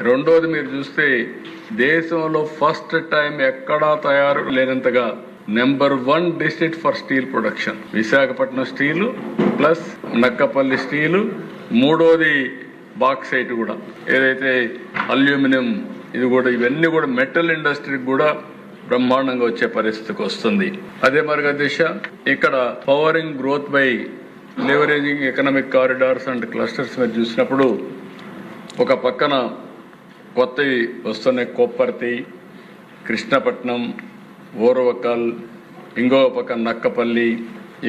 రెండోది మీరు చూస్తే దేశంలో ఫస్ట్ టైం ఎక్కడా తయారు లేనంతగా number 1 district for steel production Visakhapatnam steel plus Nakkapalli steel, మూడోది బాక్సైట్ కూడా ఏదైతే అల్యూమినియం ఇది కూడా, ఇవన్నీ కూడా మెటల్ ఇండస్ట్రీకి కూడా బ్రహ్మాండంగా వచ్చే పరిస్థితికి వస్తుంది. అదే మరిగా దిశ ఇక్కడ pouring growth by leveraging economic corridors and clusters మీద చూసినప్పుడు ఒక పక్కన కొత్తవి వస్తున్నాయి, కొప్పర్తి, కృష్ణపట్నం, ఓరవకల్, ఇంకో పక్కన నక్కపల్లి,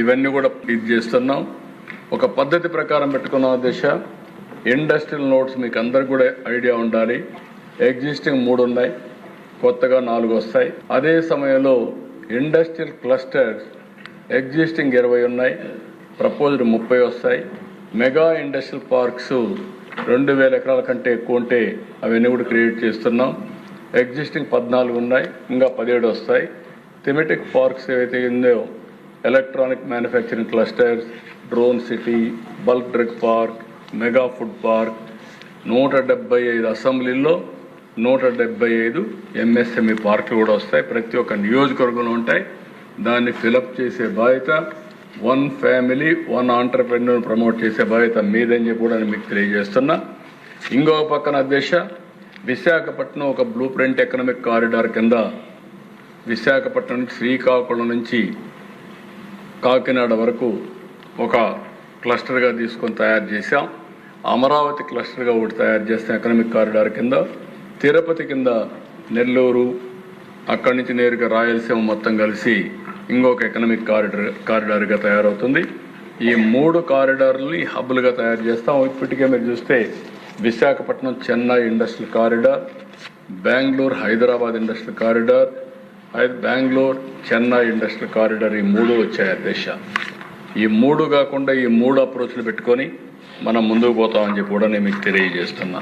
ఇవన్నీ కూడా ఇది చేస్తున్నాం. ఒక పద్ధతి ప్రకారం పెట్టుకున్న దిశ ఇండస్ట్రియల్ నోట్స్ మీకు అందరికి కూడా ఐడియా ఉండాలి. ఎగ్జిస్టింగ్ 3 ఉన్నాయి, కొత్తగా 4 వస్తాయి. అదే సమయంలో ఇండస్ట్రియల్ క్లస్టర్స్ ఎగ్జిస్టింగ్ 20 ఉన్నాయి, ప్రపోజ్డ్ 30 వస్తాయి. మెగా ఇండస్ట్రియల్ పార్క్స్ 2000 ఎకరాల కంటే ఎక్కువ ఉంటే అవన్నీ కూడా క్రియేట్ చేస్తున్నాం. ఎగ్జిస్టింగ్ 14 ఉన్నాయి, ఇంకా 17 వస్తాయి. థెమెటిక్ పార్క్స్ ఏవైతే ఉందో electronic manufacturing clusters, drone city, bulk drug park, mega food park, 175 అసెంబ్లీల్లో 175 MSME పార్కులు కూడా వస్తాయి. ప్రతి ఒక్క నియోజకవర్గంలో ఉంటాయి. దాన్ని ఫిలప్ చేసే బాధ్యత 1 ఫ్యామిలీ 1 ఆంటర్ప్రెన్యూర్ ప్రమోట్ చేసే బాధ్యత మీదని చెప్పి కూడా మీకు తెలియజేస్తున్నా. ఇంకో పక్కన అధ్యక్ష విశాఖపట్నం ఒక బ్లూ ప్రింట్ ఎకనామిక్ కారిడార్ కింద విశాఖపట్నం నుంచి శ్రీకాకుళం నుంచి కాకినాడ వరకు ఒక క్లస్టర్గా తీసుకొని తయారు చేశాం. అమరావతి క్లస్టర్గా ఒకటి తయారు చేస్తాం ఎకనామిక్ కారిడార్ కింద. తిరుపతి కింద నెల్లూరు, అక్కడి నుంచి నేరుగా రాయలసీమ మొత్తం కలిసి ఇంకొక ఎకనామిక్ కారిడార్గా తయారవుతుంది. ఈ 3 కారిడార్లని హబ్బులుగా తయారు చేస్తాం. ఇప్పటికే మీరు చూస్తే Visakhapatnam Chennai industrial corridor, Bengaluru Hyderabad industrial corridor, Bengaluru Chennai industrial corridor, ఈ 3 వచ్చాయి అధ్యక్ష. ఈ 3 కాకుండా ఈ 3 అప్రోచ్లు పెట్టుకొని మనం ముందుకు పోతామని చెప్పి కూడా నేను మీకు తెలియజేస్తున్నా.